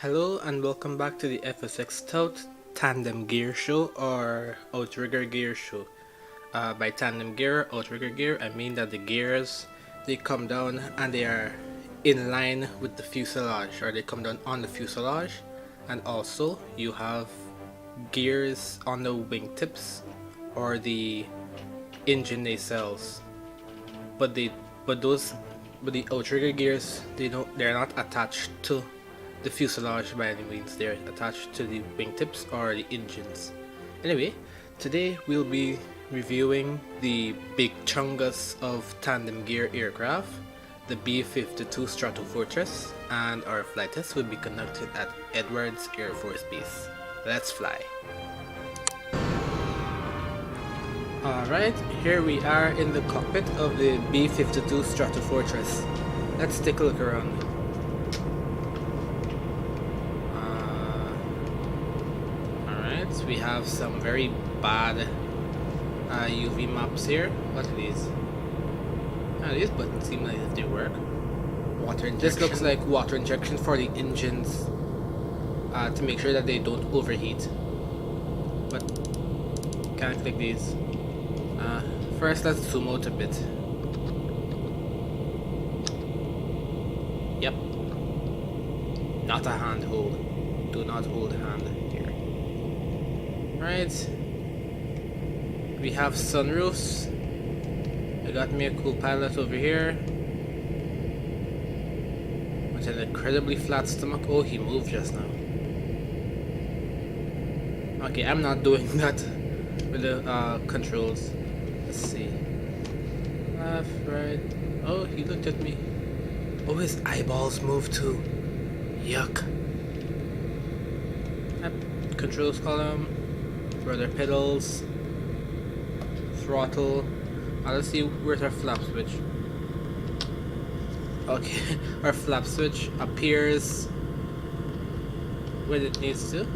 Hello and welcome back to the FSXTout Tandem Gear Show or Outrigger Gear Show. By tandem gear, outrigger gear, I mean that the gears, they come down and they are in line with the fuselage, or they come down on the fuselage, and also you have gears on the wingtips or the engine nacelles. But the outrigger gears, they're not attached to the fuselage by any means. They're attached to the wingtips or the engines. Anyway, today we'll be reviewing the big chungus of tandem gear aircraft, the B-52 Stratofortress, and our flight test will be conducted at Edwards Air Force Base. Let's fly! Alright, here we are in the cockpit of the B-52 Stratofortress. Let's take a look around. We have some very bad UV maps here. What are these? These buttons seem like they work. Water injection. This looks like water injection for the engines to make sure that they don't overheat. But can't click these. First, let's zoom out a bit. Yep. Not a hand hold. Do not hold hand here. Right. We have sunroofs. I got me a cool pilot over here with an incredibly flat stomach. Oh, he moved just now. Okay, I'm not doing that with the controls. Let's see. Left, right. Oh, he looked at me. Oh, his eyeballs moved too. Yuck. Controls column. Rudder pedals, throttle. Let's see, where's our flap switch? Okay, our flap switch appears where it needs to.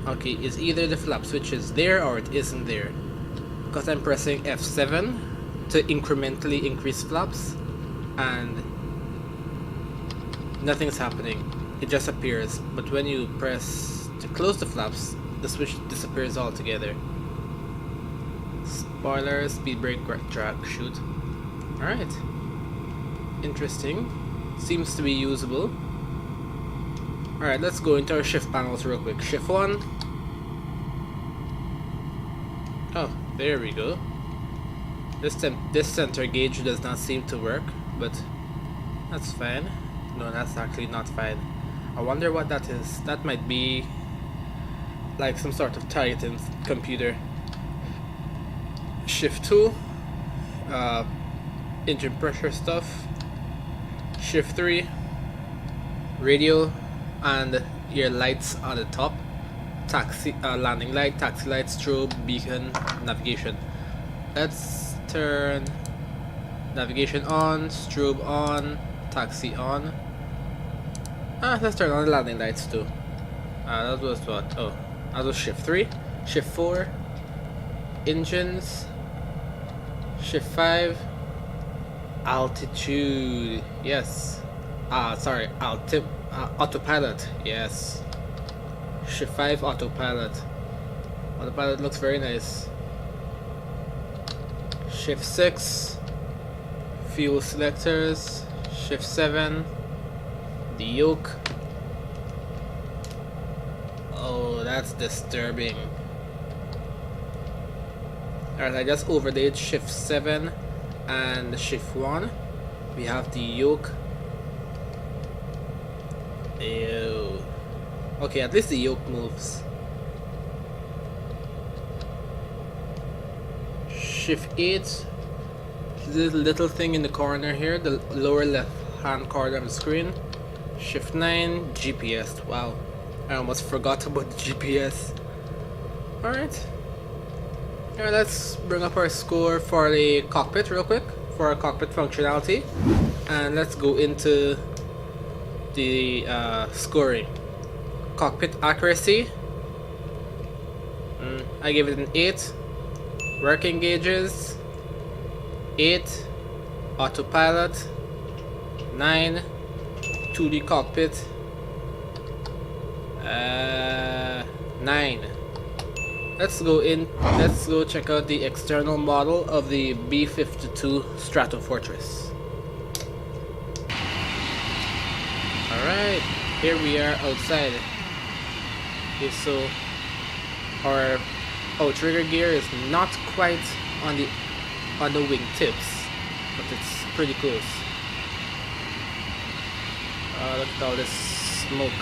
Okay, it's either the flap switch is there or it isn't there, because I'm pressing F7 to incrementally increase flaps and nothing's happening. It just appears, but when you press to close the flaps, the switch disappears altogether. Spoiler, speed brake, drag, shoot. Alright. Interesting. Seems to be usable. Alright, let's go into our shift panels real quick. Shift 1. Oh, there we go. This center gauge does not seem to work, but that's fine. No, that's actually not fine. I wonder what that is. That might be like some sort of Titan computer. Shift 2, engine pressure stuff. Shift 3, radio and your lights on the top. Taxi, landing light, taxi light, strobe, beacon, navigation. Let's turn navigation on, strobe on, taxi on. Let's turn on the landing lights too. That was what? Oh, that was shift 3. Shift 4. Engines. Shift 5. Altitude. Yes. Sorry. Autopilot. Yes. Shift 5. Autopilot. Autopilot looks very nice. Shift 6. Fuel selectors. Shift 7. The yoke. Oh, that's disturbing. Alright, I just overlaid shift 7 and shift 1. We have the yoke. Ew. Okay, at least the yoke moves. Shift 8. This little thing in the corner here, the lower left hand corner of the screen. Shift 9, GPS. Wow, I almost forgot about the GPS. Alright. Alright, let's bring up our score for the cockpit real quick, for our cockpit functionality. And let's go into the scoring. Cockpit accuracy. I give it an 8. Working gauges. 8. Autopilot. 9. 2D cockpit. 9. Let's go check out the external model of the B-52 Stratofortress. Alright, here we are outside. Okay, so our outrigger gear is not quite on the wing tips, but it's pretty close. Look at all this smoke.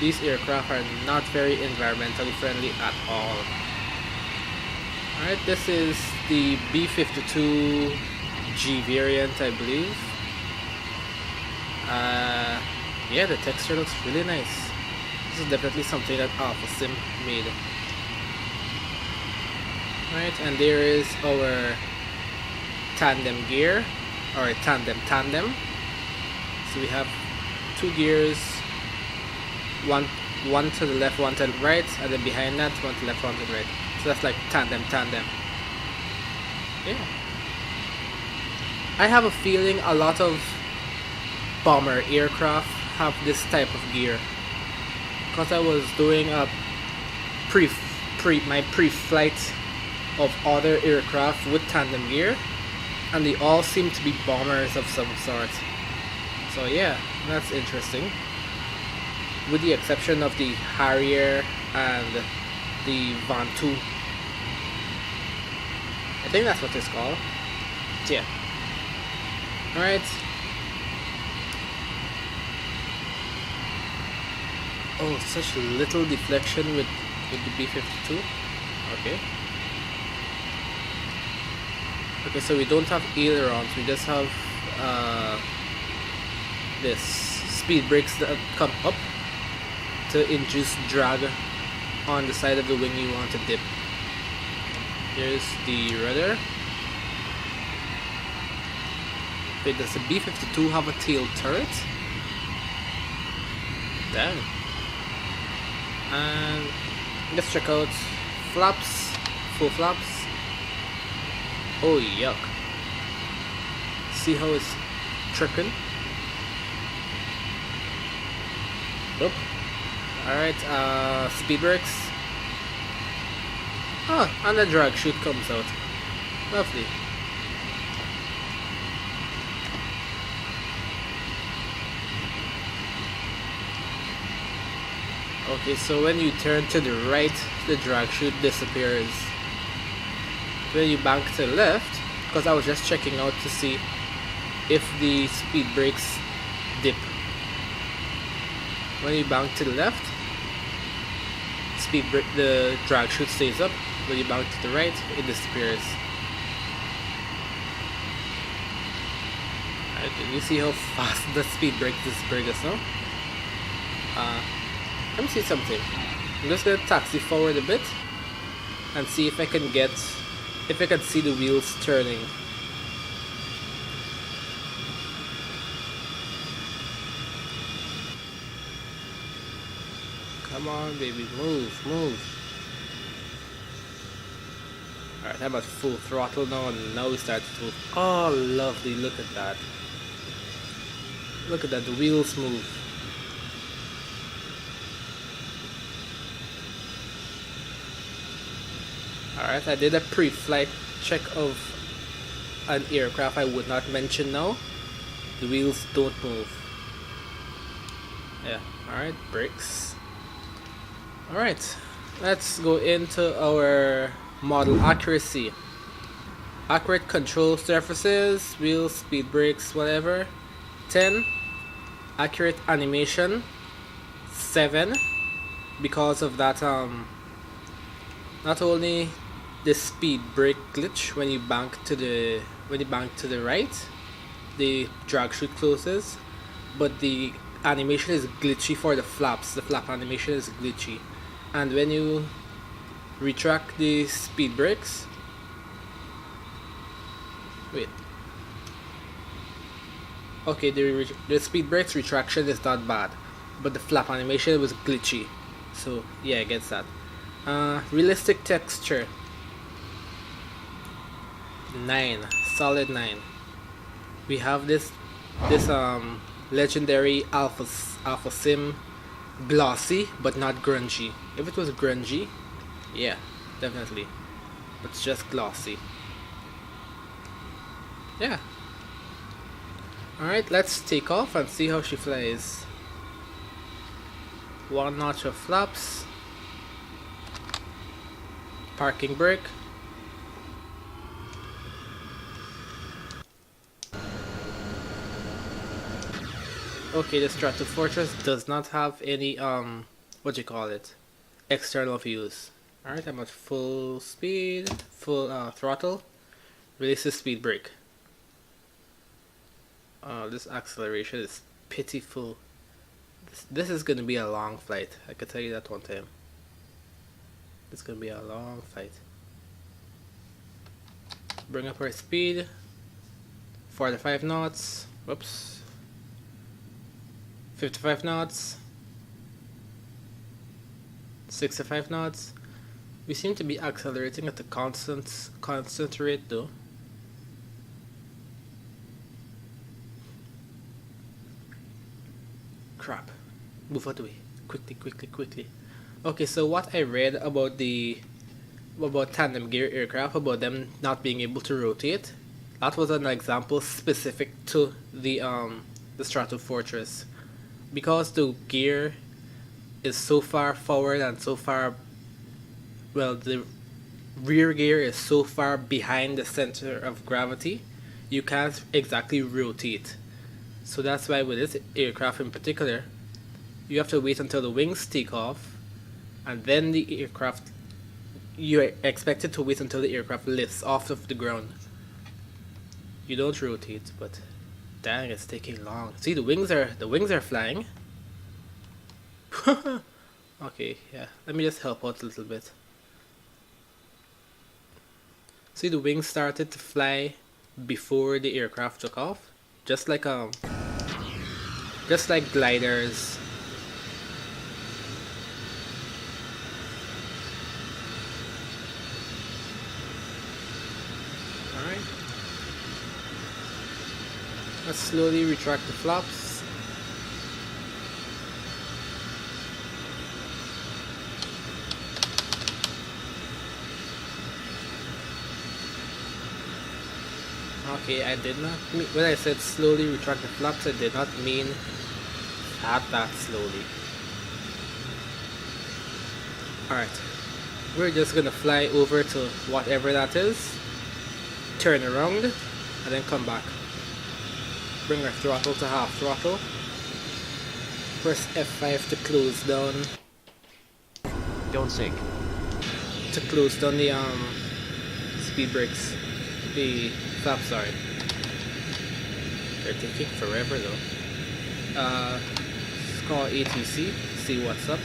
These aircraft are not very environmentally friendly at all. Alright, this is the B-52G variant, I believe. Yeah, the texture looks really nice. This is definitely something that AlphaSim made. Right, and there is our tandem gear, or tandem. So we have 2 gears, one to the left, one to the right, and then behind that, one to the left, one to the right. So that's like tandem. Yeah. I have a feeling a lot of bomber aircraft have this type of gear, because I was doing a pre-flight of other aircraft with tandem gear, and they all seem to be bombers of some sort. So yeah, that's interesting, with the exception of the Harrier and the Vantu. I think that's what it's called. Yeah. Alright. Oh, such little deflection with the B-52. Okay, so we don't have ailerons, we just have this speed brakes that come up to induce drag on the side of the wing you want to dip. Here's the rudder. Wait, does the B-52 have a tail turret? Damn. And let's check out flaps, full flaps. Oh yuck. See how it's tripping? Oop. Alright, speed brakes. Oh, and the drag chute comes out. Lovely. Okay, so when you turn to the right, the drag chute disappears. When you bank to the left, because I was just checking out to see if the speed brakes dip. When you bank to the left, the drag chute stays up. When you bank to the right, it disappears. Alright, can you see how fast the speed brake disappeared just now? Let me see something. I'm just gonna taxi forward a bit and see if I can see the wheels turning. Come on, baby, move. Alright, I'm at full throttle now, and now we start to move. Oh, lovely, look at that. Look at that, the wheels move. Alright, I did a pre-flight check of an aircraft I would not mention now. The wheels don't move. Yeah, alright, brakes. Alright, let's go into our model accuracy. Accurate control surfaces, wheels, speed brakes, whatever. 10. Accurate animation. 7. Because of that, not only the speed brake glitch when you bank to the right, the drag chute closes, but the animation is glitchy for the flaps. The flap animation is glitchy, and when you retract the speed brakes, okay, the speed brakes retraction is not bad, but the flap animation was glitchy. So yeah, I get that. Realistic texture. 9, solid 9. We have this legendary Alpha Sim glossy but not grungy. If it was grungy, yeah, definitely. But it's just glossy. Yeah. Alright, let's take off and see how she flies. One notch of flaps. Parking brake. Okay, the Stratofortress does not have any what do you call it? External views. Alright, I'm at full speed, full throttle. Release the speed brake. This acceleration is pitiful. This is gonna be a long flight. I could tell you that one time. It's gonna be a long flight. Bring up our speed. 45 knots. Whoops. 55 knots. 65 knots. We seem to be accelerating at a constant rate though. Crap. Move out of the way. Quickly. Okay, so what I read about tandem gear aircraft, about them not being able to rotate, that was an example specific to the Stratofortress. Because the gear is so far forward and so far, well, the rear gear is so far behind the center of gravity, you can't exactly rotate. So that's why with this aircraft in particular, you have to wait until the wings take off, and then the aircraft, you're expected to wait until the aircraft lifts off of the ground. You don't rotate, but dang, it's taking long. See, the wings are flying. Okay, yeah. Let me just help out a little bit. See, the wings started to fly before the aircraft took off, just like gliders. Alright. Let's slowly retract the flaps. Okay, I did not mean, when I said slowly retract the flaps, I did not mean that slowly. Alright, we're just gonna fly over to whatever that is, turn around, and then come back. Bring our throttle to half throttle. Press F5 to close down. Don't sink. To close down the speed brakes. The flaps, sorry. They're taking forever though. Let's call ATC, see what's up.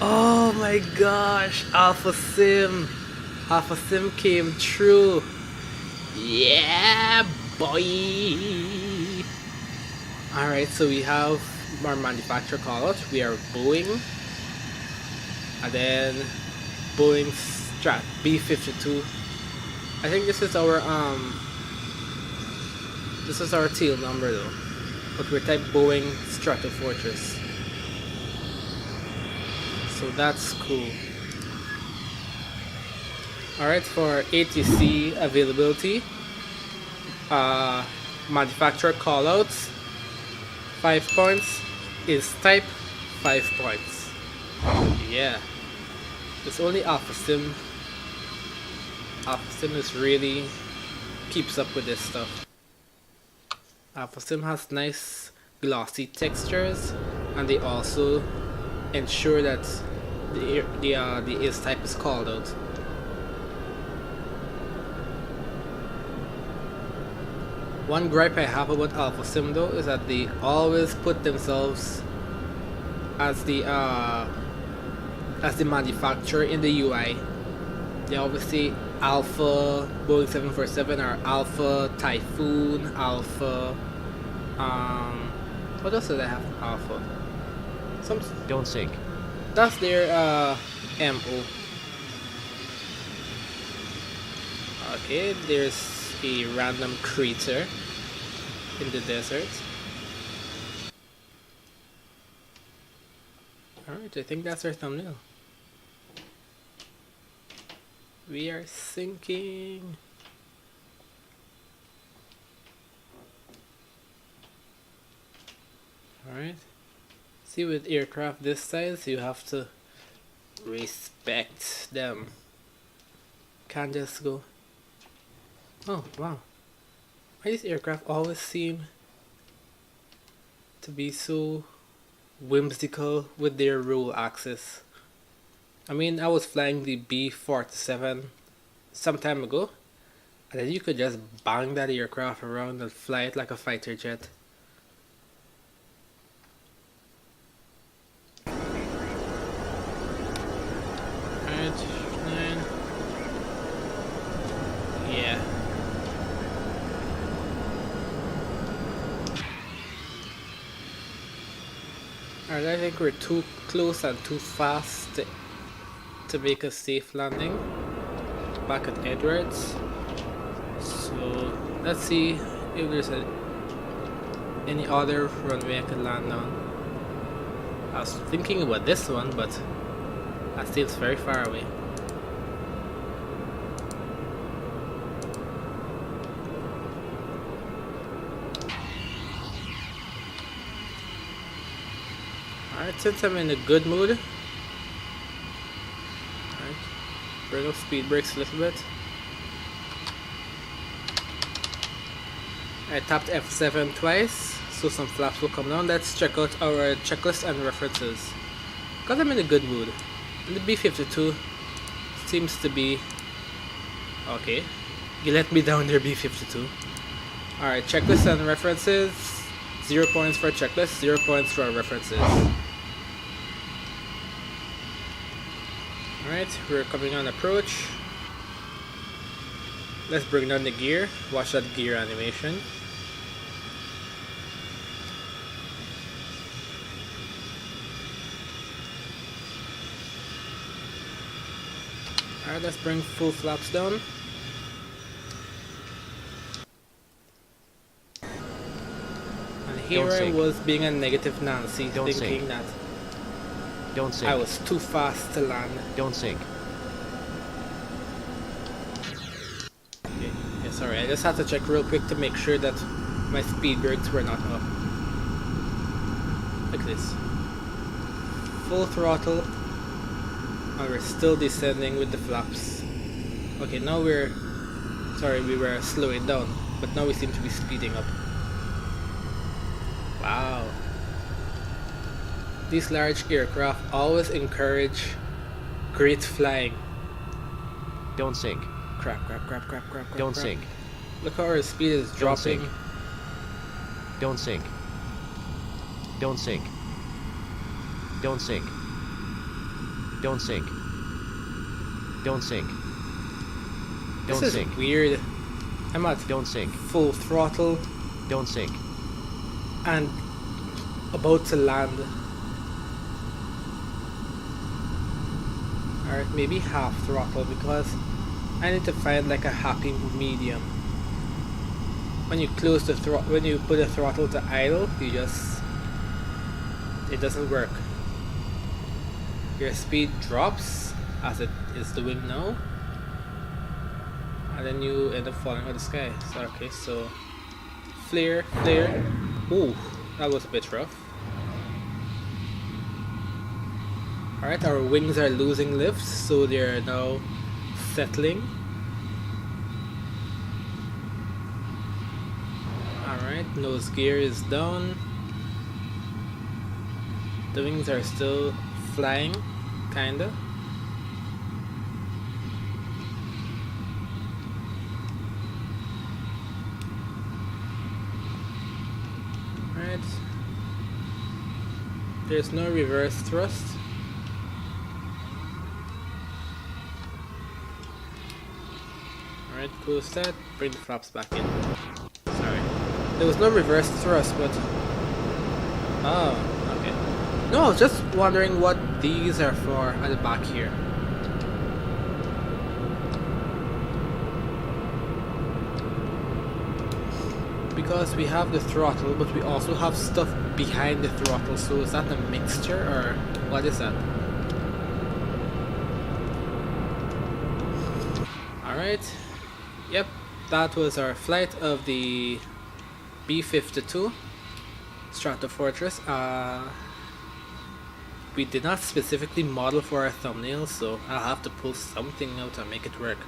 Oh my gosh, Alpha Sim came true. Yeah, boy. Alright, so we have our manufacturer callout. We are Boeing, and then Boeing Strat B-52. I think this is our tail number though, but we're type Boeing Stratofortress, so that's cool. Alright, for ATC availability, manufacturer callouts 5 points, is type 5 points. Yeah, it's only Alpha Sim. Alpha Sim is really keeps up with this stuff. Alpha Sim has nice glossy textures, and they also ensure that the is type is called out. One gripe I have about Alpha Sim though is that they always put themselves as the manufacturer in the UI. They always say Alpha Boeing 747 or Alpha Typhoon, Alpha what else do they have? Alpha. Don't sink. That's their MO. Okay, there's a random crater in the desert. Alright, I think that's our thumbnail. We are sinking. Alright. See, with aircraft this size, you have to respect them. Can't just go. Oh, wow. Why these aircraft always seem to be so whimsical with their roll axis? I mean, I was flying the B-47 some time ago, and then you could just bang that aircraft around and fly it like a fighter jet. Alright, 9. Yeah. Alright, I think we're too close and too fast to make a safe landing back at Edwards. So let's see if there's any other runway I could land on. I was thinking about this one, but that seems very far away. Alright, since I'm in a good mood, alright, bring up speed brakes a little bit. I tapped F7 twice, so some flaps will come down. Let's check out our checklist and references. Because I'm in a good mood. And the B-52 seems to be okay. You let me down there, B-52. Alright, checklist and references. 0 points for checklist, 0 points for references. Alright, we're coming on approach. Let's bring down the gear. Watch that gear animation. Alright, let's bring full flaps down. And here I was being a negative Nancy, thinking that I was too fast to land. Don't sink. Okay, yeah, sorry, I just had to check real quick to make sure that my speed brakes were not up. Look at this. Full throttle, and we're still descending with the flaps. Okay, now we were slowing down, but now we seem to be speeding up. Wow. These large aircraft always encourage great flying. Don't sink. Crap. Don't sink. Look how our speed is dropping. Don't sink. Don't sink. Don't sink. Don't sink. Don't sink. Don't This sink. is weird. I'm at Don't sink. full throttle Don't sink. and about to land. Alright, maybe half throttle because I need to find like a happy medium. When you close the when you put the throttle to idle, it doesn't work. Your speed drops as it is doing now, and then you end up falling out of the sky. So okay, so flare. Ooh, that was a bit rough. Alright, our wings are losing lift, so they are now settling. Alright, nose gear is down. The wings are still flying, kinda. Alright. There's no reverse thrust. Alright, close that, bring the flaps back in. Sorry. There was no reverse thrust, but... Oh, okay. No, I was just wondering what these are for at the back here. because we have the throttle, but we also have stuff behind the throttle. So is that a mixture or what is that? Alright, yep, that was our flight of the B-52 Stratofortress. We did not specifically model for our thumbnail, so I'll have to pull something out and make it work.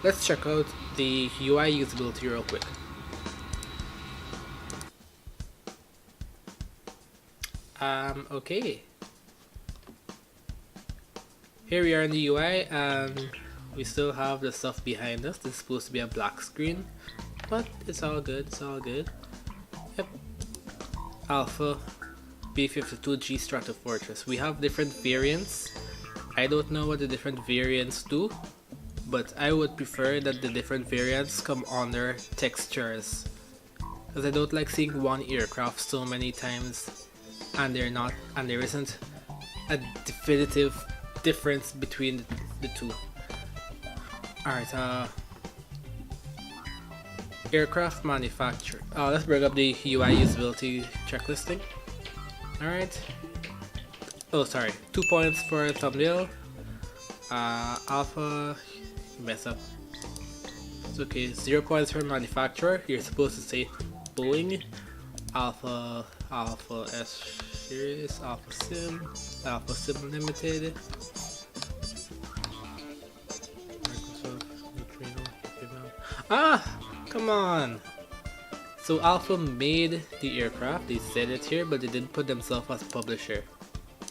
Let's check out the UI usability real quick. Okay. Here we are in the UI and we still have the stuff behind us. This is supposed to be a black screen, but it's all good, it's all good. Yep. Alpha B-52G Stratofortress. We have different variants. I don't know what the different variants do, but I would prefer that the different variants come under textures, because I don't like seeing one aircraft so many times and there isn't a definitive difference between the two. Alright, aircraft manufacturer. Let's bring up the UI usability checklist thing. Alright. Oh, sorry. 2 points for thumbnail. Alpha. Mess up. It's okay. 0 points for manufacturer. You're supposed to say Boeing. Alpha S series. Alpha Sim Limited. Come on! So Alpha made the aircraft, they said it here, but they didn't put themselves as publisher.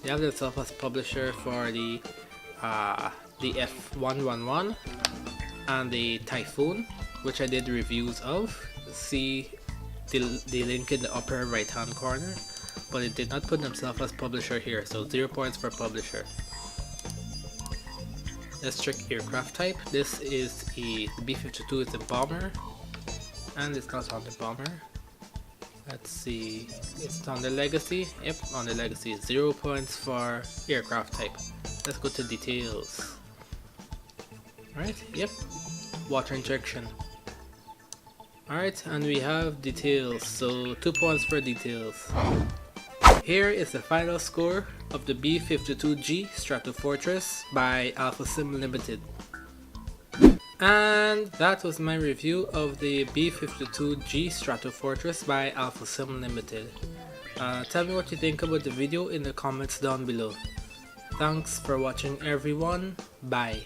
They have themselves as publisher for the F111 and the Typhoon, which I did reviews of. See the link in the upper right hand corner, but it did not put themselves as publisher here, so 0 points for publisher. Let's check aircraft type. This is the B-52 is a bomber, and it's not on the bomber. Let's see, it's on the Legacy. Yep, on the Legacy. 0 points for aircraft type. Let's go to details. Alright, yep, water injection. Alright, and we have details, so 2 points for details. Here is the final score of the B-52G Stratofortress by Alpha Sim Limited. And that was my review of the B-52G Stratofortress by Alpha Sim Limited. Tell me what you think about the video in the comments down below. Thanks for watching everyone, bye.